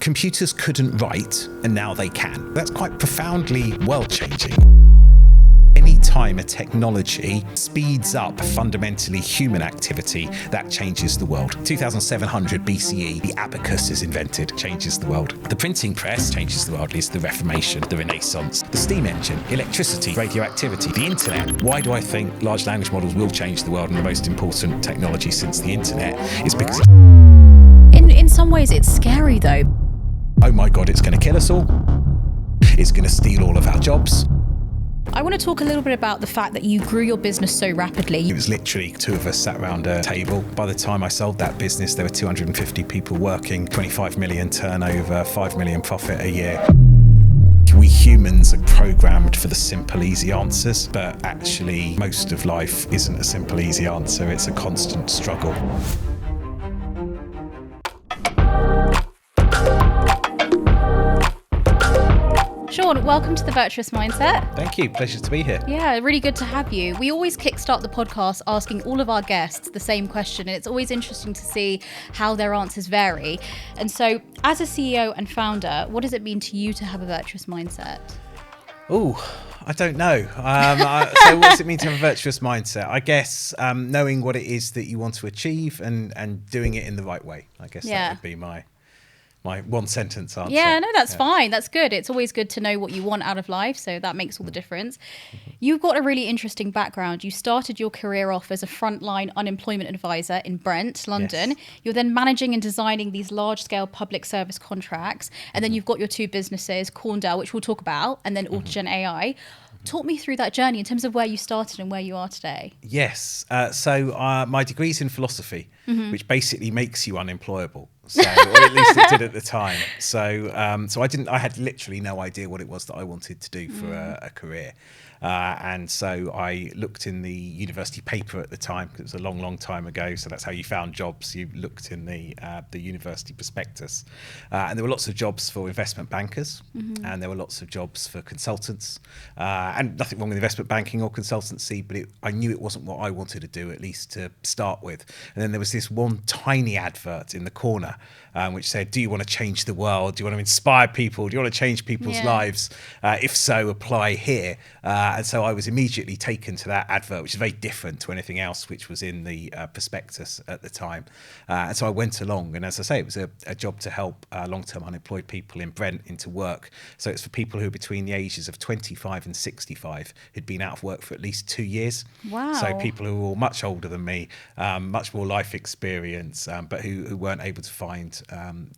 Computers couldn't write, and now they can. That's quite profoundly world-changing. Anytime a technology speeds up fundamentally human activity, that changes the world. 2700 BCE, the abacus is invented, changes the world. The printing press changes the world, is the Reformation, the Renaissance. The steam engine, electricity, radioactivity, the internet. Why do I think large language models will change the world, and the most important technology since the internet is because in some ways it's scary though. Oh my God, it's going to kill us all. It's going to steal all of our jobs. I want to talk a little bit about the fact that you grew your business so rapidly. It was literally two of us sat around a table. By the time I sold that business, there were 250 people working, 25 million turnover, 5 million profit a year. We humans are programmed for the simple, easy answers, but actually most of life isn't a simple, easy answer. It's a constant struggle. Sean, welcome to the Virtuous Mindset. Thank you. Pleasure to be here. Yeah, really good to have you. We always kickstart the podcast asking all of our guests the same question, and it's always interesting to see how their answers vary. And so, as a CEO and founder, what does it mean to you to have a virtuous mindset? Oh, I don't know. So what does it mean to have a virtuous mindset? I guess knowing what it is that you want to achieve and doing it in the right way. I guess that would be my one sentence answer. Yeah, no, that's fine. That's good. It's always good to know what you want out of life. So that makes all the difference. You've got a really interesting background. You started your career off as a frontline unemployment advisor in Brent, London. Yes. You're then managing and designing these large scale public service contracts. And then you've got your two businesses, Corndale, which we'll talk about, and then Autogen AI. Talk me through that journey in terms of where you started and where you are today. Yes. So my degree's in philosophy, which basically makes you unemployable. So, or at least it did at the time. So I had literally no idea what it was that I wanted to do for a career. And so I looked in the university paper at the time, because it was a long, long time ago. So that's how you found jobs. You looked in the university prospectus. And there were lots of jobs for investment bankers, and there were lots of jobs for consultants. And nothing wrong with investment banking or consultancy, but I knew it wasn't what I wanted to do, at least to start with. And then there was this one tiny advert in the corner, which said, do you want to change the world? Do you want to inspire people? Do you want to change people's lives? If so, apply here. And so I was immediately taken to that advert, which is very different to anything else which was in the prospectus at the time. And so I went along, and as I say, it was a job to help long-term unemployed people in Brent into work. So it's for people who are between the ages of 25 and 65 who'd been out of work for at least 2 years. Wow. So people who were all much older than me, much more life experience, but who weren't able to find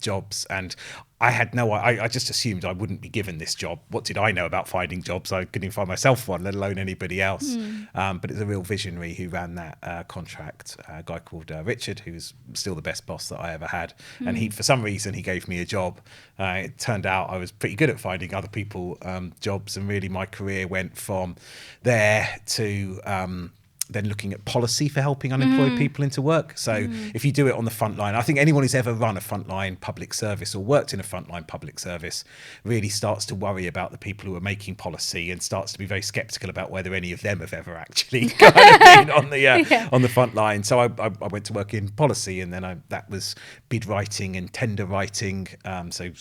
jobs. And I just assumed I wouldn't be given this job. What did I know about finding jobs? I couldn't even find myself one, let alone anybody else. But it's a real visionary who ran that contract, a guy called Richard, who's still the best boss that I ever had. And for some reason, he gave me a job. It turned out I was pretty good at finding other people jobs. And really my career went from there to then looking at policy for helping unemployed people into work. So if you do it on the front line, I think anyone who's ever run a frontline public service or worked in a frontline public service really starts to worry about the people who are making policy and starts to be very skeptical about whether any of them have ever actually kind of been on the front line. So I went to work in policy, and then that was bid writing and tender writing. So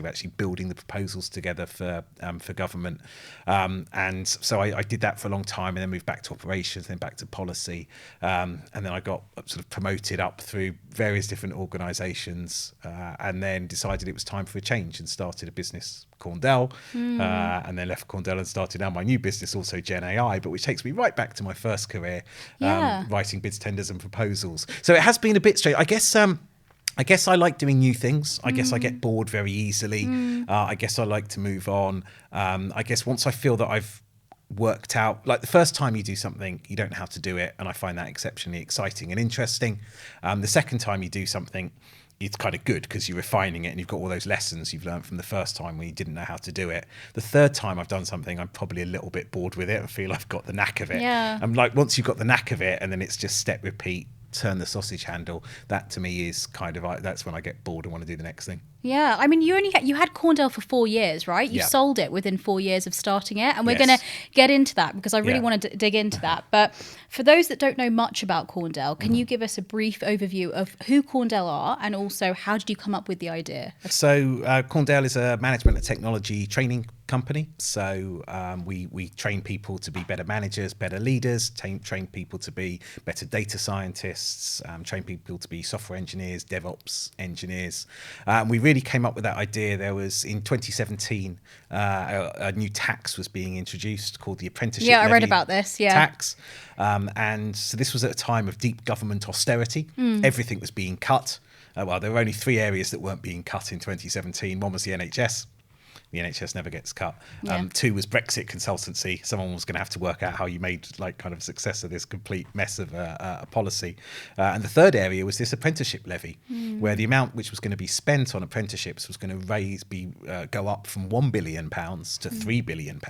actually building the proposals together for government. And so I did that for a long time, and then moved back to operations, then back to policy, and then I got sort of promoted up through various different organisations, and then decided it was time for a change and started a business, Corndale, and then left Corndale and started now my new business, also Gen AI, but which takes me right back to my first career, writing bids, tenders and proposals. So it has been a bit strange. I guess I like doing new things. I guess I get bored very easily. I guess I like to move on. I guess once I feel that I've worked out, like the first time you do something, you don't know how to do it, and I find that exceptionally exciting and interesting. The second time you do something, it's kind of good because you're refining it and you've got all those lessons you've learned from the first time when you didn't know how to do it. The third time I've done something, I'm probably a little bit bored with it and feel I've got the knack of it. Yeah. I'm like, once you've got the knack of it, and then it's just step, repeat, turn the sausage handle, that to me is kind of, that's when I get bored and want to do the next thing. Yeah, I mean, you had Corndale for 4 years, right? You Yeah. sold it within 4 years of starting it, and we're Yes. going to get into that because I really Yeah. want to dig into that. But for those that don't know much about Corndale, can you give us a brief overview of who Corndale are, and also how did you come up with the idea? So Corndale is a management and technology training company. So we train people to be better managers, better leaders, train people to be better data scientists, train people to be software engineers, DevOps engineers. We really came up with that idea. There was in 2017 a new tax was being introduced called the apprenticeship Yeah, I read levy about this. Yeah. tax. And so this was at a time of deep government austerity. Everything was being cut. Well, there were only 3 areas that weren't being cut in 2017. One was the NHS. The NHS never gets cut. Yeah. 2 was Brexit consultancy. Someone was going to have to work out how you made like kind of success of this complete mess of a policy. And the 3rd area was this apprenticeship levy, where the amount which was going to be spent on apprenticeships was going to go up from £1 billion to £3 billion,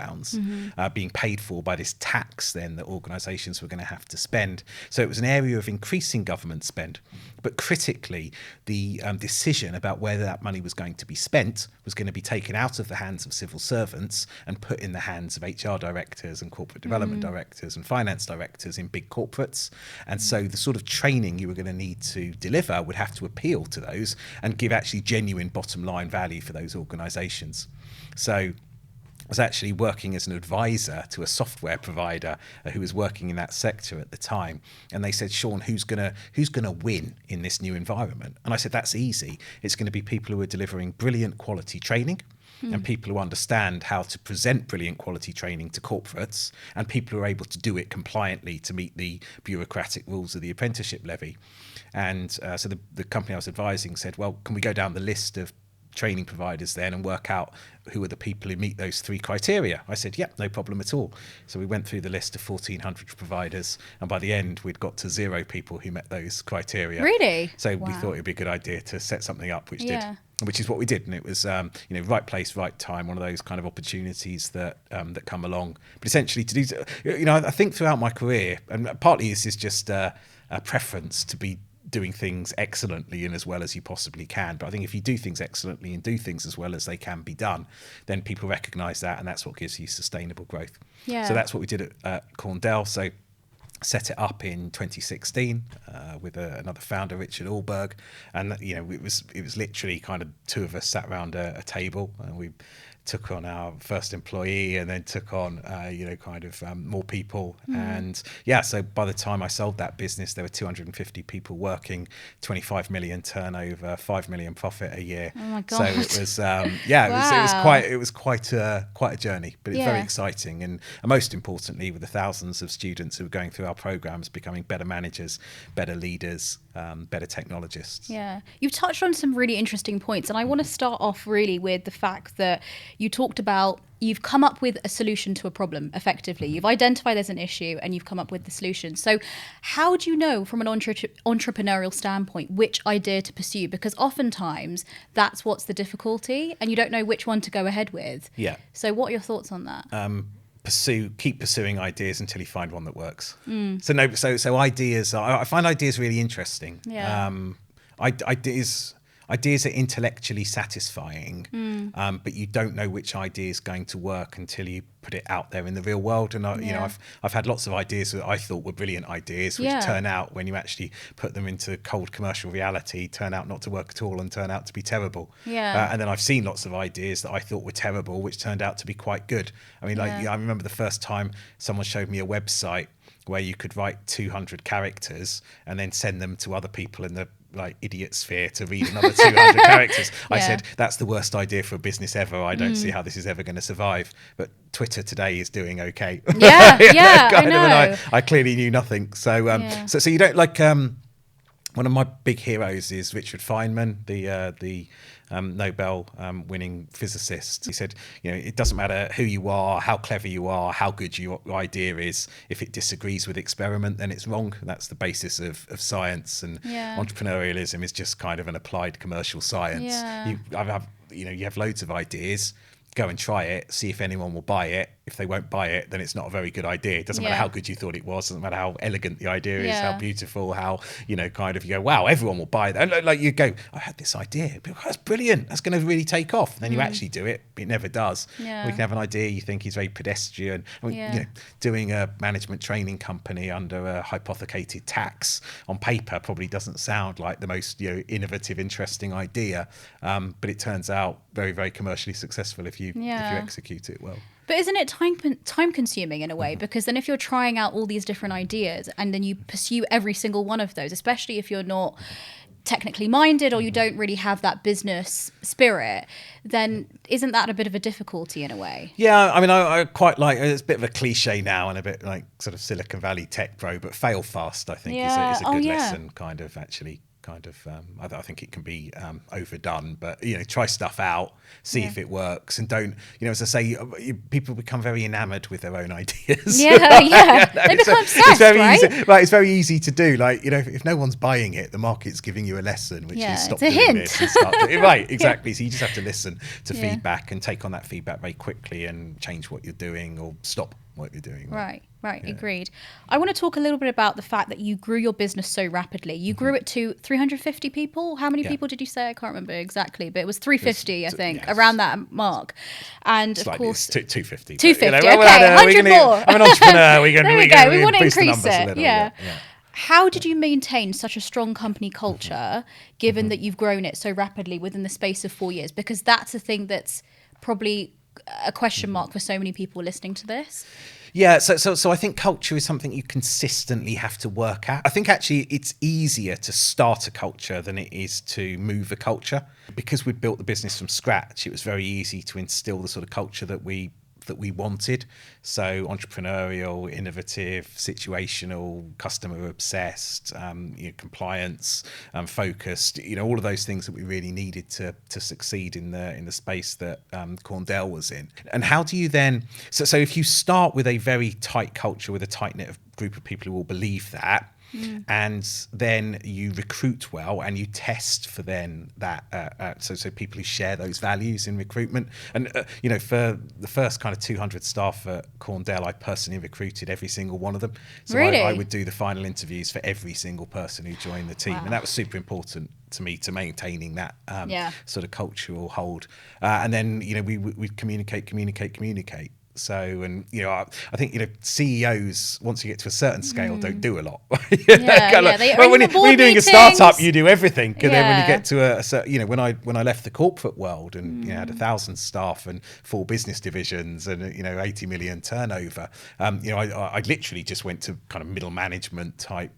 being paid for by this tax then that organisations were going to have to spend. So it was an area of increasing government spend. But critically, the decision about whether that money was going to be spent was going to be taken out of the hands of civil servants and put in the hands of HR directors and corporate development directors and finance directors in big corporates. And so the sort of training you were going to need to deliver would have to appeal to those and give actually genuine bottom line value for those organisations. So I was actually working as an advisor to a software provider who was working in that sector at the time, and they said, Sean, who's gonna win in this new environment? And I said, that's easy. It's going to be people who are delivering brilliant quality training and people who understand how to present brilliant quality training to corporates, and people who are able to do it compliantly to meet the bureaucratic rules of the apprenticeship levy. And so the company I was advising said, well, can we go down the list of training providers then and work out who are the people who meet those 3 criteria? I said, yep, no problem at all. So we went through the list of 1,400 providers, and by the end we'd got to 0 people who met those criteria. Really? So Wow. we thought it'd be a good idea to set something up which Yeah. did, which is what we did. And it was right place, right time, one of those kind of opportunities that that come along. But essentially to do, I think throughout my career, and partly this is just a preference to be doing things excellently and as well as you possibly can. But I think if you do things excellently and do things as well as they can be done, then people recognise that, and that's what gives you sustainable growth. Yeah. So that's what we did at Corndale. So set it up in 2016 with another founder, Richard Allberg, and it was literally kind of 2 of us sat around a table, and we took on our first employee and then took on more people. And so by the time I sold that business, there were 250 people working, 25 million turnover, 5 million profit a year. Oh my God. So it was it was quite a journey, but it's very exciting, and most importantly with the thousands of students who are going through our programs becoming better managers, better leaders, better technologists. Yeah, you've touched on some really interesting points, and I want to start off really with the fact that you talked about you've come up with a solution to a problem effectively. You've identified there's an issue and you've come up with the solution. So how do you know from an entrepreneurial standpoint which idea to pursue? Because oftentimes that's what's the difficulty, and you don't know which one to go ahead with. Yeah. So what are your thoughts on that? Keep pursuing ideas until you find one that works. So ideas I find ideas really interesting. Yeah. Ideas are intellectually satisfying, but you don't know which idea is going to work until you put it out there in the real world. And I've had lots of ideas that I thought were brilliant ideas, which turn out, when you actually put them into cold commercial reality, turn out not to work at all and turn out to be terrible. And then I've seen lots of ideas that I thought were terrible, which turned out to be quite good. I mean, I remember the first time someone showed me a website where you could write 200 characters and then send them to other people in the idiot sphere to read another 200 characters. I said, that's the worst idea for a business ever. I don't see how this is ever going to survive. But Twitter today is doing okay. I know. And I clearly knew nothing. So so you don't one of my big heroes is Richard Feynman, the Nobel winning physicist. He said, it doesn't matter who you are, how clever you are, how good your idea is. If it disagrees with experiment, then it's wrong. That's the basis of science, and entrepreneurialism is just kind of an applied commercial science. You have loads of ideas. Go and try it, see if anyone will buy it. if they won't buy it, then it's not a very good idea. It doesn't matter how good you thought it was, doesn't matter how elegant the idea is, how beautiful, how, you know, kind of, you go, wow, everyone will buy that. And like you go, I had this idea, that's brilliant, that's going to really take off. And then you actually do it, it never does. We can have an idea you think is very pedestrian. I mean, you know, doing a management training company under a hypothecated tax on paper probably doesn't sound like the most, you know, innovative, interesting idea, but it turns out very, very commercially successful if you execute it well. But isn't it time consuming in a way? Because then if you're trying out all these different ideas and then you pursue every single one of those, especially if you're not technically minded or you don't really have that business spirit, then isn't that a bit of a difficulty in a way? Yeah, I mean, I quite like, it's a bit of a cliche now and a bit like sort of Silicon Valley tech bro, but fail fast, I think, is a good lesson, kind of actually. I think it can be overdone, but, you know, try stuff out, see if it works, and don't, you know, as I say, people become very enamored with their own ideas. They become obsessed, right? It's very easy to do. Like, you know, if no one's buying it, the market's giving you a lesson, which is stop doing this and start doing, right, exactly. So you just have to listen to feedback and take on that feedback very quickly and change what you're doing or stop what you're doing. Right. Agreed. I want to talk a little bit about the fact that you grew your business so rapidly. You grew it to 350 people. How many people did you say? I can't remember exactly, but it was 350, I think, around that mark. And of course, 250. 250. You know, okay, 100 more. I'm an entrepreneur. There we go. We want to increase it. Little, yeah. How did you maintain such a strong company culture, given that you've grown it so rapidly within the space of 4 years? Because that's a thing that's probably a question mark for so many people listening to this. Yeah, so I think culture is something you consistently have to work at. I think actually it's easier to start a culture than it is to move a culture. Because we'd built the business from scratch, it was very easy to instill the sort of culture that we wanted. So entrepreneurial, innovative, situational, customer obsessed, you know, compliance, focused, you know, all of those things that we really needed to succeed in the space that Corndell was in. And how do you then, so if you start with a very tight culture with a tight knit group of people who all believe that, and then you recruit well and you test for then that so people who share those values in recruitment, and you know, for the first kind of 200 staff at Corndell, I personally recruited every single one of them. So really? I would do the final interviews for every single person who joined the team. And that was super important to me, to maintaining that sort of cultural hold. And then, you know, we'd communicate. So, and, you know, I think, you know, CEOs, once you get to a certain scale, don't do a lot. When you're doing a startup, you do everything. And then when you get to a you know, when I left the corporate world and, you know, had 1,000 staff and 4 business divisions and, you know, 80 million turnover, you know, I literally just went to kind of middle management type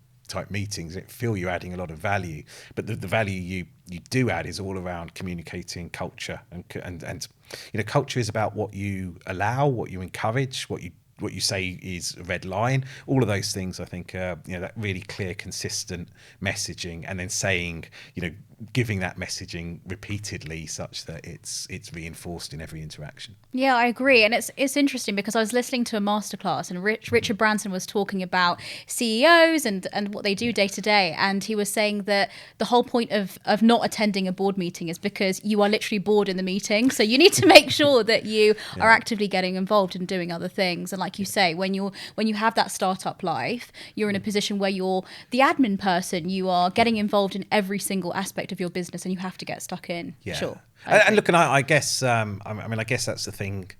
meetings. It feel you're adding a lot of value, but the value you do add is all around communicating culture, and you know, culture is about what you allow, what you encourage, what you say is a red line. All of those things, I think, you know, that really clear, consistent messaging, and then saying, you know, giving that messaging repeatedly such that it's reinforced in every interaction. Yeah, I agree. And it's interesting because I was listening to a masterclass and Richard Branson was talking about CEOs and what they do day to day. And he was saying that the whole point of not attending a board meeting is because you are literally bored in the meeting. So you need to make sure that you are actively getting involved and doing other things. And like you say, when you have that startup life, you're in a position where you're the admin person, you are getting involved in every single aspect of your business, and you have to get stuck in. Yeah. Sure. And look, and I guess, I mean, I guess that's the thing.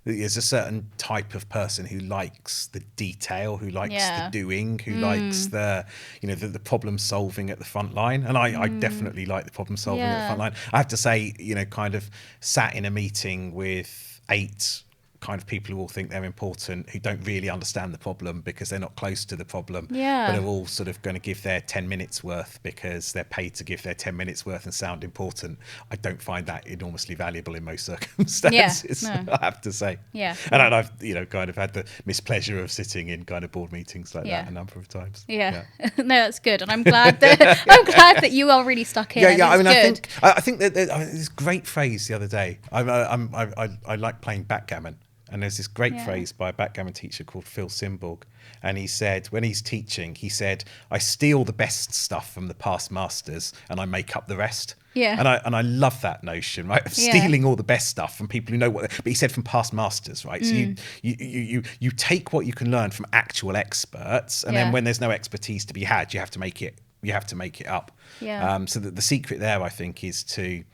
There's a certain type of person who likes the detail, who likes the doing, who likes the, you know, the problem solving at the front line. And I definitely like the problem solving at the front line. I have to say, you know, kind of sat in a meeting with 8 kind of people who all think they're important, who don't really understand the problem because they're not close to the problem, but are all sort of going to give their 10 minutes worth because they're paid to give their 10 minutes worth and sound important. I don't find that enormously valuable in most circumstances, I have to say. Yeah. And I've, you know, kind of had the mispleasure of sitting in kind of board meetings like that a number of times. No, that's good. And I'm glad that you are really stuck in. I mean, I think that this great phrase the other day. I like playing backgammon. And there's this great phrase by a backgammon teacher called Phil Simborg. And he said, when he's teaching, he said, I steal the best stuff from the past masters and I make up the rest. Yeah. And I love that notion, right, of stealing all the best stuff from people who know what. But he said from past masters, right? So you take what you can learn from actual experts, and then when there's no expertise to be had, you have to make it. You have to make it up. Yeah. So that the secret there, I think, is to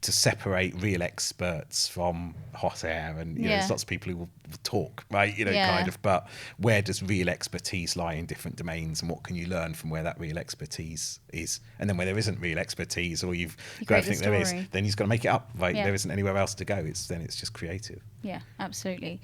separate real experts from hot air, and there's lots of people who will talk, right, kind of, but where does real expertise lie in different domains, and what can you learn from where that real expertise is? And then where there isn't real expertise, or you don't think there is, then you've got to make it up, right? There isn't anywhere else to go. It's just creative. Yeah, absolutely.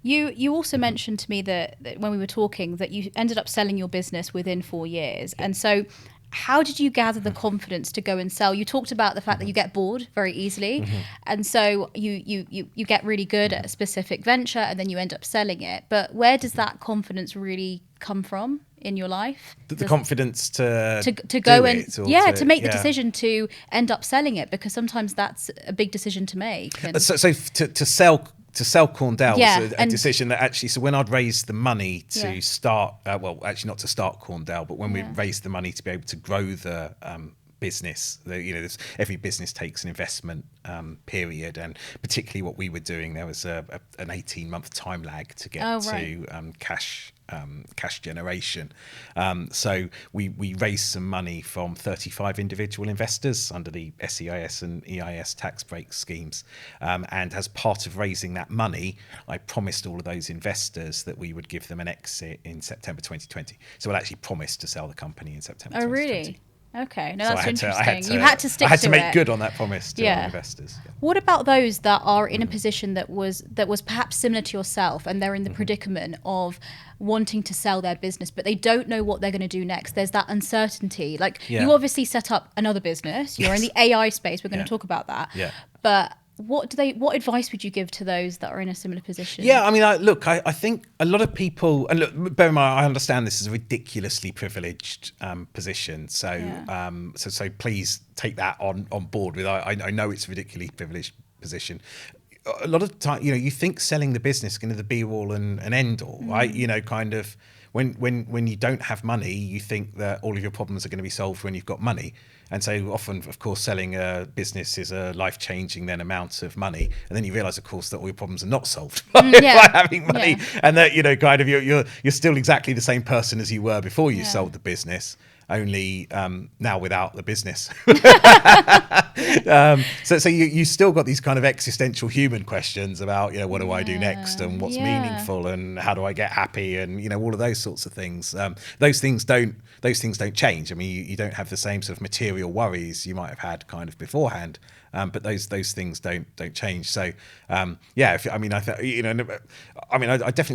You also mentioned to me that when we were talking that you ended up selling your business within 4 years, and so how did you gather the confidence to go and sell? You talked about the fact that you get bored very easily, and so you get really good at a specific venture, and then you end up selling it. But where does that confidence really come from in your life? The confidence to go and to make the decision to end up selling it, because sometimes that's a big decision to make. And so to sell Corndale was a decision that actually, so when I'd raised the money to start, well, actually not to start Corndale, but when we raised the money to be able to grow the business, every business takes an investment period, and particularly what we were doing, there was an 18-month time lag to get to cash generation. So we raised some money from 35 individual investors under the SEIS and EIS tax break schemes. And as part of raising that money, I promised all of those investors that we would give them an exit in September 2020. So I actually promised to sell the company in September 2020. Oh, really? Okay, no, that's interesting. You had to stick to it. I had to make good on that promise to our investors. Yeah. What about those that are in a position that was perhaps similar to yourself, and they're in the predicament of wanting to sell their business, but they don't know what they're going to do next? There's that uncertainty. Like you obviously set up another business. You're in the AI space. We're going to talk about that. Yeah. But what advice would you give to those that are in a similar position? Yeah, I mean, I think a lot of people, and look, bear in mind, I understand this is a ridiculously privileged position. So, so please take that on board with. I know it's a ridiculously privileged position. A lot of time, you think selling the business is going to be the be all and end all, right? Kind of when you don't have money, you think that all of your problems are going to be solved when you've got money. And so often, of course, selling a business is a life-changing then amount of money, and then you realise, of course, that all your problems are not solved by having money, and that kind of you're still exactly the same person as you were before you sold the business, only now without the business. So you still got these kind of existential human questions about what do I do next, and what's meaningful, and how do I get happy, and all of those sorts of things. Those things don't change. I mean, you don't have the same sort of material worries you might have had kind of beforehand. But those things don't change. So I definitely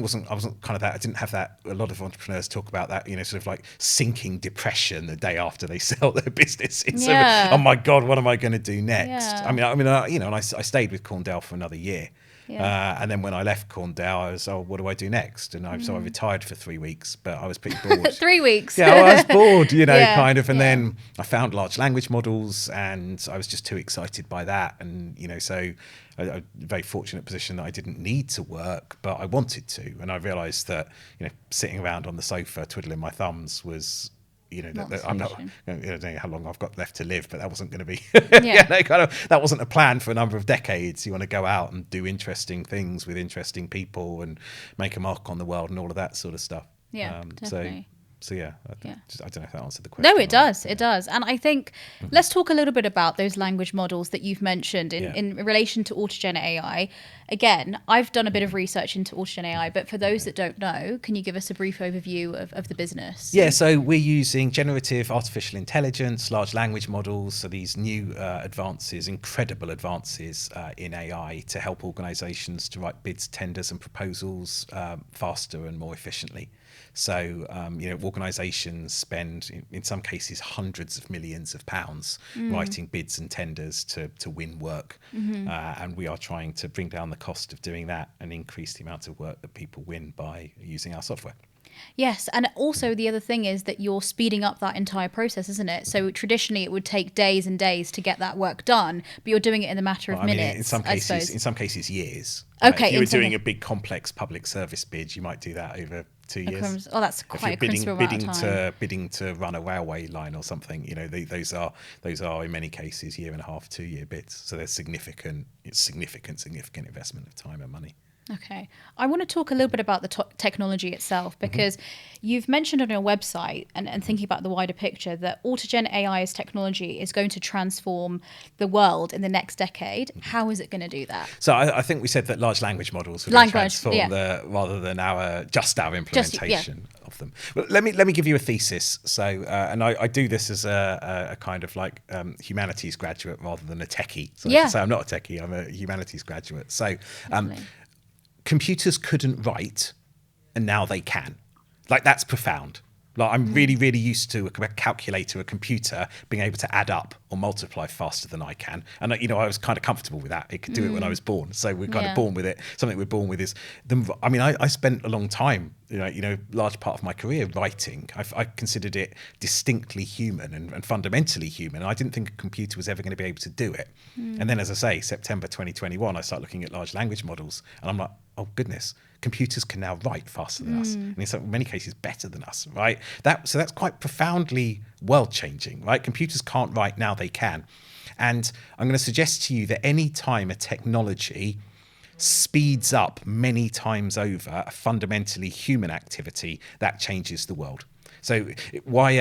wasn't kind of that. I didn't have that. A lot of entrepreneurs talk about that. Sort of like sinking depression the day after they sell their business. It's sort of, oh my God, what am I going to do next? And I stayed with Corndale for another year. And then when I left Corndale, I was, what do I do next? And so I retired for 3 weeks, but I was pretty bored. 3 weeks. Yeah, I was bored, kind of. And then I found large language models, and I was just too excited by that. And, so a very fortunate position that I didn't need to work, but I wanted to. And I realized that, sitting around on the sofa twiddling my thumbs was, I'm not, I don't know how long I've got left to live, but that wasn't going to be, that wasn't a plan for a number of decades. You want to go out and do interesting things with interesting people and make a mark on the world and all of that sort of stuff. Yeah, definitely. So I don't know if that answered the question. No, it does. It does. And I think let's talk a little bit about those language models that you've mentioned in relation to Autogen AI. Again, I've done a bit of research into Autogen AI, but for those that don't know, can you give us a brief overview of the business? Yeah, so we're using generative artificial intelligence, large language models, so these new advances, incredible advances in AI to help organisations to write bids, tenders and proposals faster and more efficiently. So, organisations spend, in some cases, hundreds of millions of pounds writing bids and tenders to win work. And we are trying to bring down the cost of doing that and increase the amount of work that people win by using our software. Yes, and also the other thing is that you're speeding up that entire process, isn't it? So traditionally it would take days and days to get that work done, but you're doing it in a matter of minutes. In some cases, years. Okay. If you were doing a big complex public service bid, you might do that over 2 years. Oh, that's If quite you're a considerable amount of time. bidding to run a railway line or something, those are in many cases 1.5 to 2 year bids. So there's significant investment of time and money. Okay. I want to talk a little bit about the technology itself, because you've mentioned on your website and thinking about the wider picture that Autogen AI's technology is going to transform the world in the next decade. How is it going to do that? So I think we said that large language models will transform rather than our implementation of them. But let me give you a thesis. So and I do this as a kind of like humanities graduate rather than a techie. So I should say I'm not a techie, I'm a humanities graduate. So computers couldn't write, and now they can. Like, that's profound. Like, I'm really, really used to a calculator, a computer being able to add up or multiply faster than I can. And, I was kind of comfortable with that. It could do it when I was born. So we're kind of born with it. Something we're born with is, I spent a long time, large part of my career writing. I considered it distinctly human and fundamentally human. And I didn't think a computer was ever going to be able to do it. And then, as I say, September 2021, I started looking at large language models. And I'm like, oh, goodness. Computers can now write faster than us, and in many cases better than us, right? So that's quite profoundly world-changing, right? Computers can't write, now they can. And I'm going to suggest to you that any time a technology speeds up many times over a fundamentally human activity, that changes the world. So why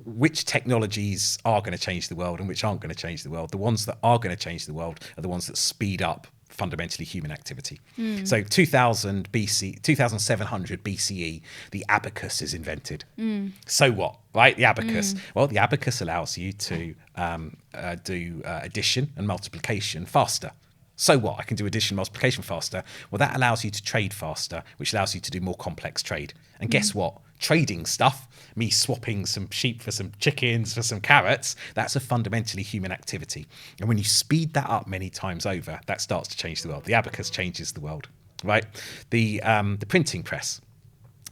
which technologies are going to change the world and which aren't going to change the world? The ones that are going to change the world are the ones that speed up fundamentally human activity. So 2700 BCE, the abacus is invented. So what, right? The abacus. Well, the abacus allows you to do addition and multiplication faster. So what? I can do addition, multiplication faster. Well, that allows you to trade faster, which allows you to do more complex trade. And guess what? Trading stuff, me swapping some sheep for some chickens, for some carrots, that's a fundamentally human activity. And when you speed that up many times over, that starts to change the world. The abacus changes the world, right? The printing press.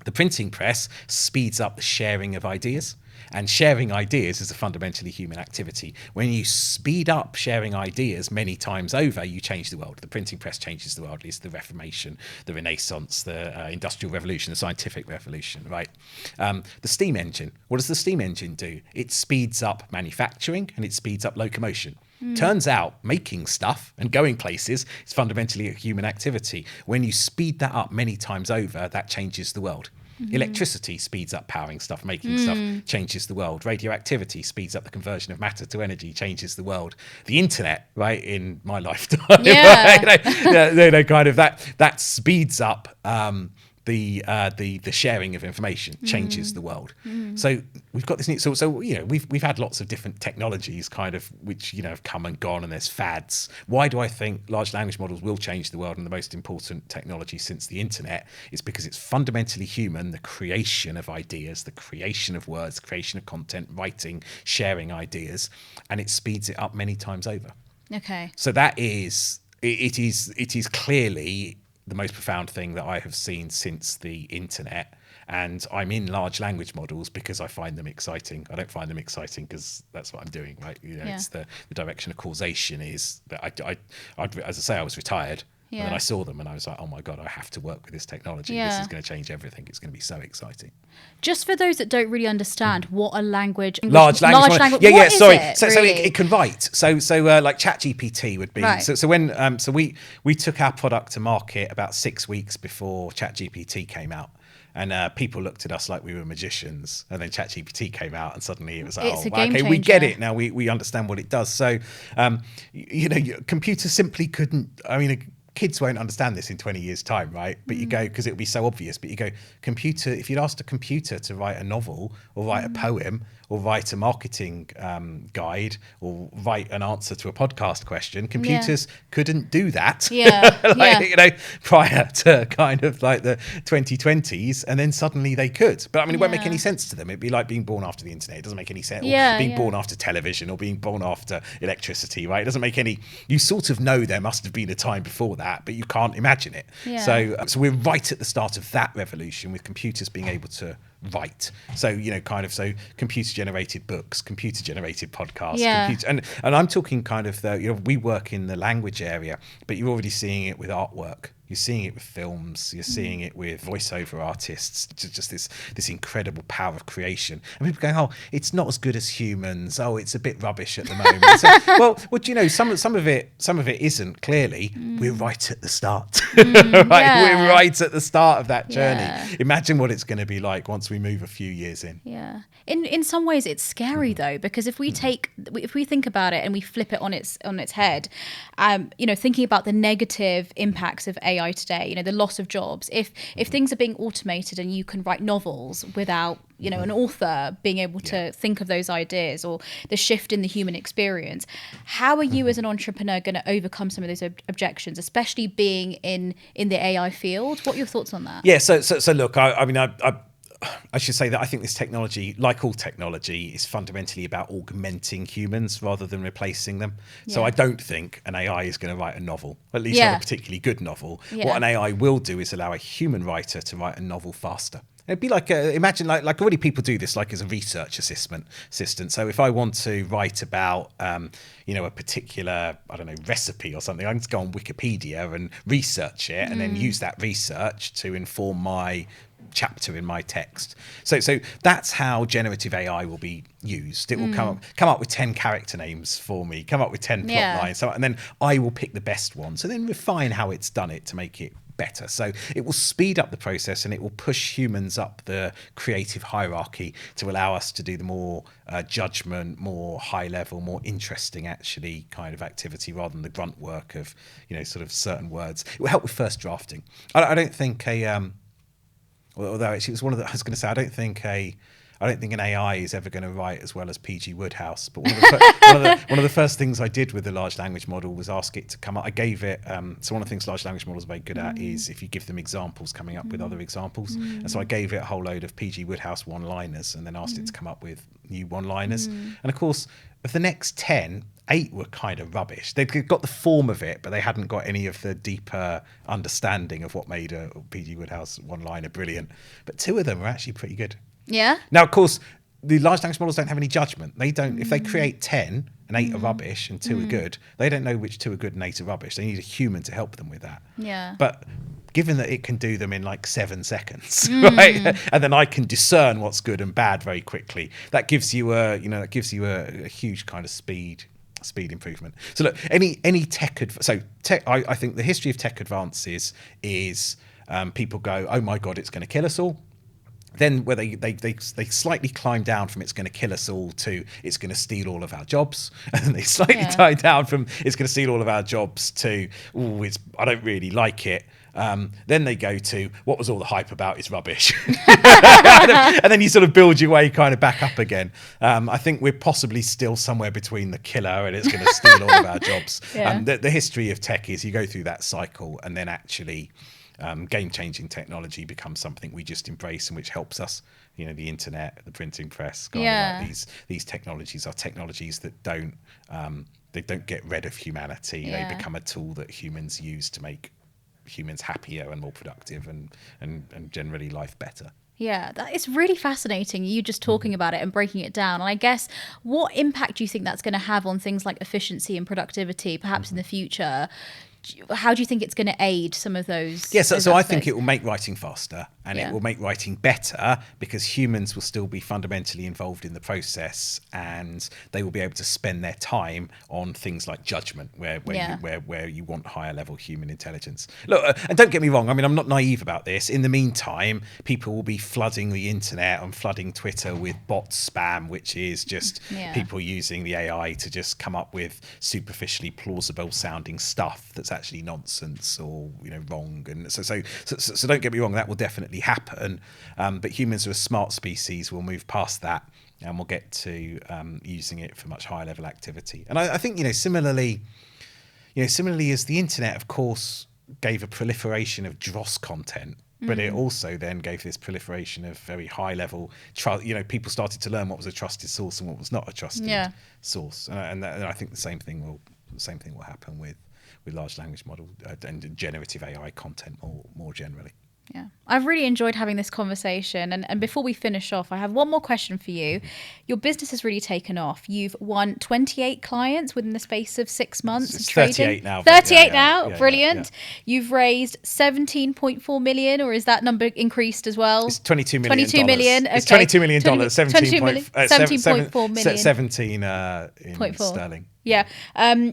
The printing press speeds up the sharing of ideas. And sharing ideas is a fundamentally human activity. When you speed up sharing ideas many times over, you change the world. The printing press changes the world. It's the Reformation, the Renaissance, the Industrial Revolution, the Scientific Revolution, right? The steam engine. What does the steam engine do? It speeds up manufacturing and it speeds up locomotion. Turns out making stuff and going places is fundamentally a human activity. When you speed that up many times over, that changes the world. Electricity speeds up powering stuff, making stuff, changes the world. Radioactivity speeds up the conversion of matter to energy, changes the world. The internet, right, in my lifetime, right? Kind of that speeds up the sharing of information, changes the world. So we've got this new, so we've had lots of different technologies kind of which have come and gone, and there's fads. Why do I think large language models will change the world, and the most important technology since the internet is because it's fundamentally human, the creation of ideas, the creation of words, creation of content, writing, sharing ideas, and it speeds it up many times over. Okay. So that is it is clearly the most profound thing that I have seen since the internet. And I'm in large language models because I find them exciting. I don't find them exciting because that's what I'm doing, right? It's the direction of causation is that as I say, I was retired. And then I saw them and I was like, oh my God, I have to work with this technology. This is going to change everything. It's going to be so exciting. Just for those that don't really understand what a language... Large language. Sorry. So really? it can write. So like ChatGPT would be. Right. So when we took our product to market about 6 weeks before ChatGPT came out. And people looked at us like we were magicians. And then ChatGPT came out, and suddenly it was like, okay, we get it now. We understand what it does. So, computers simply couldn't. Kids won't understand this in 20 years' time, right? But you go, because it would be so obvious, but you go, computer, if you'd asked a computer to write a novel or write a poem or write a marketing guide or write an answer to a podcast question, computers couldn't do that. Prior to kind of like the 2020s, and then suddenly they could. But it won't make any sense to them. It'd be like being born after the internet. It doesn't make any sense. Or being born after television or being born after electricity, right? It doesn't make any, you sort of know there must have been a time before that, but you can't imagine it. So we're right at the start of that revolution with computers being able to write. So computer generated books, computer generated podcasts, and I'm talking kind of we work in the language area, but you're already seeing it with artwork. You're seeing it with films. You're seeing it with voiceover artists. Just this incredible power of creation. And people going, oh, it's not as good as humans. Oh, it's a bit rubbish at the moment. So, well, do you know, some of it isn't. Clearly, we're right at the start. Right, yeah. we're right at the start of that journey. Yeah. Imagine what it's going to be like once we move a few years in. Yeah. In some ways it's scary though, because if we think about it and we flip it on its head, thinking about the negative impacts of AI today, the loss of jobs, if things are being automated and you can write novels without an author being able to think of those ideas, or the shift in the human experience, how are you as an entrepreneur going to overcome some of those objections, especially being in the AI field? What are your thoughts on that? Yeah, so look, I should say that I think this technology, like all technology, is fundamentally about augmenting humans rather than replacing them. So Yeah. I don't think an AI is going to write a novel, at least not a particularly good novel. Yeah. What an AI will do is allow a human writer to write a novel faster. It'd be like, imagine like already people do this, like as a research assistant. So if I want to write about, a particular, I don't know, recipe or something, I can just go on Wikipedia and research it and then use that research to inform my chapter in my text. So that's how generative AI will be used. It will come up with 10 character names for me, come up with 10 plot lines, and then I will pick the best ones and then refine how it's done it to make it better. So it will speed up the process and it will push humans up the creative hierarchy to allow us to do the more judgment, more high level, more interesting actually kind of activity rather than the grunt work of, sort of certain words. It will help with first drafting. I don't think although actually it was one of the, I was going to say, I don't think an AI is ever going to write as well as PG Wodehouse. But one of the first things I did with the large language model was ask it to come up. I gave it, so one of the things large language models are very good at is if you give them examples, coming up with other examples. And so I gave it a whole load of PG Wodehouse one-liners and then asked it to come up with new one-liners. And of course, of the next 10, 8 were kind of rubbish. They'd got the form of it, but they hadn't got any of the deeper understanding of what made a PG Wodehouse one-liner brilliant. But 2 of them were actually pretty good. Yeah. Now, of course, the large language models don't have any judgment. They don't. If they create 10 and 8 are rubbish and 2 are good, they don't know which 2 are good and 8 are rubbish. They need a human to help them with that. Yeah. But given that it can do them in like 7 seconds, right? And then I can discern what's good and bad very quickly. That gives you a huge kind of speed improvement. So look, any tech. I think the history of tech advances is people go, oh my God, it's going to kill us all. Then where they slightly climb down from it's going to kill us all to it's going to steal all of our jobs, and they slightly die down from it's going to steal all of our jobs to I don't really like it. Then they go to what was all the hype about is rubbish, and then you sort of build your way kind of back up again. I think we're possibly still somewhere between the killer and it's going to steal all of our jobs. The history of tech is you go through that cycle and then actually game-changing technology becomes something we just embrace and which helps us. The internet, the printing press, these technologies are technologies that don't get rid of humanity. They become a tool that humans use to make humans happier and more productive and generally life better. Yeah, that is really fascinating, you just talking about it and breaking it down. And I guess what impact do you think that's going to have on things like efficiency and productivity, perhaps in the future? How do you think it's going to aid some of those? Yeah, so I think it will make writing faster and it will make writing better because humans will still be fundamentally involved in the process and they will be able to spend their time on things like judgment where you want higher level human intelligence. Look, and don't get me wrong, I mean, I'm not naive about this. In the meantime, people will be flooding the internet and flooding Twitter with bot spam, which is just people using the AI to just come up with superficially plausible sounding stuff that's actually nonsense or wrong. And so don't get me wrong, that will definitely happen, but humans are a smart species. We'll move past that and we'll get to using it for much higher level activity. And I think similarly as the internet of course gave a proliferation of dross content, but it also then gave this proliferation of very high level people started to learn what was a trusted source and what was not a trusted source, and I think the same thing will happen with large language model and generative AI content more generally. Yeah. I've really enjoyed having this conversation. And before we finish off, I have one more question for you. Your business has really taken off. You've won 28 clients within the space of 6 months It's of trading. 38 now. 38 now. Brilliant. Yeah. You've raised 17.4 million, or is that number increased as well? It's $22 million. 22 million. Okay. It's $22 million. 17.4 million. 17 in sterling. Yeah,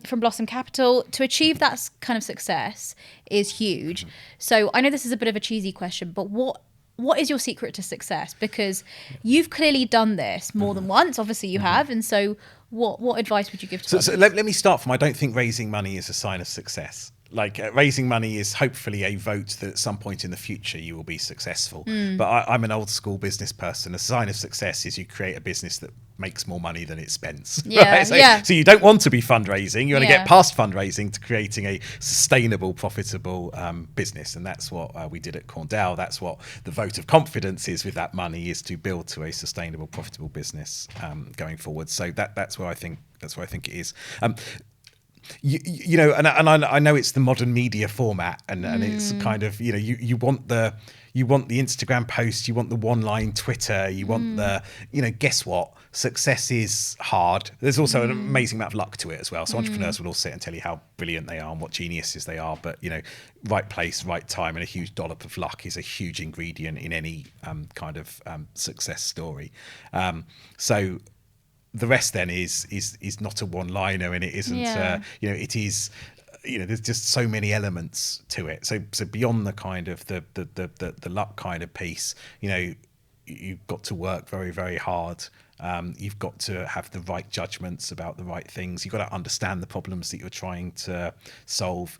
from Blossom Capital. To achieve that kind of success is huge. So I know this is a bit of a cheesy question, but what is your secret to success? Because you've clearly done this more than once. Obviously, you have. And so what advice would you give to others? So let me start from, I don't think raising money is a sign of success. Like raising money is hopefully a vote that at some point in the future you will be successful. But I'm an old school business person. A sign of success is you create a business that makes more money than it spends. Yeah, right? So you don't want to be fundraising. You want to get past fundraising to creating a sustainable, profitable business. And that's what we did at Cornell. That's what the vote of confidence is with that money, is to build to a sustainable, profitable business going forward. So that's where I think it is. You know, and I know it's the modern media format, and it's kind of, you know, you want the Instagram post, you want the one-line Twitter, you want the, you know, guess what? Success is hard. There's also an amazing amount of luck to it as well. So entrepreneurs will all sit and tell you how brilliant they are and what geniuses they are, but, you know, right place, right time, and a huge dollop of luck is a huge ingredient in any kind of success story. So the rest then is not a one-liner, and it isn't. You know, it is. You know, there's just so many elements to it. So beyond the kind of the luck kind of piece, you know, you've got to work very, very hard. You've got to have the right judgments about the right things. You've got to understand the problems that you're trying to solve.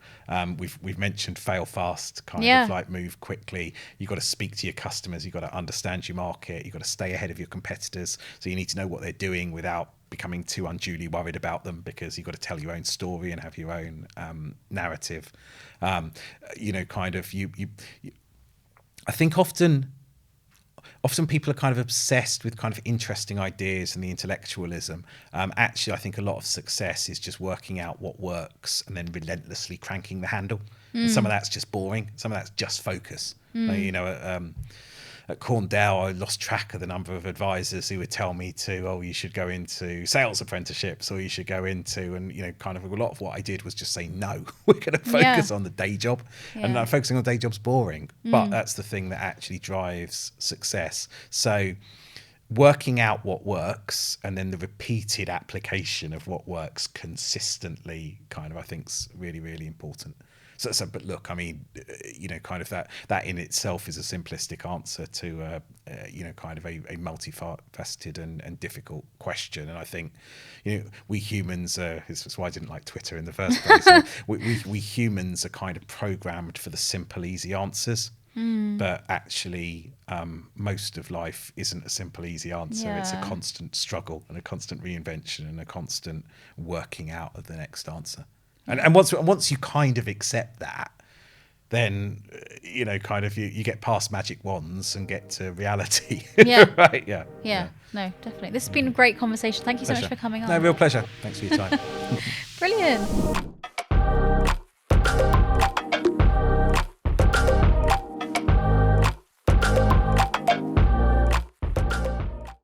We've mentioned fail fast, kind of like move quickly. You've got to speak to your customers. You've got to understand your market. You've got to stay ahead of your competitors. So you need to know what they're doing without becoming too unduly worried about them, because you've got to tell your own story and have your own narrative. You know, kind of I think often people are kind of obsessed with kind of interesting ideas and the intellectualism. Actually, I think a lot of success is just working out what works and then relentlessly cranking the handle. And some of that's just boring. Some of that's just focus. You know, at Cornell, I lost track of the number of advisors who would tell me you should go into sales apprenticeships, or you should go into, and, you know, kind of a lot of what I did was just say, no, we're going to focus on the day job. And focusing on the day job's boring, but that's the thing that actually drives success. So working out what works and then the repeated application of what works consistently, kind of, I think is really, really important. So, but look, I mean, you know, kind of that in itself is a simplistic answer to, you know, kind of a multifaceted and difficult question. And I think, you know, we humans, that's why I didn't like Twitter in the first place. we humans are kind of programmed for the simple, easy answers. But actually, most of life isn't a simple, easy answer. It's a constant struggle and a constant reinvention and a constant working out of the next answer. And once you kind of accept that, then, you know, kind of you get past magic wands and get to reality. Right? Yeah. No, definitely. This has been a great conversation. Thank you so much for coming on. No, real pleasure. Thanks for your time. Brilliant.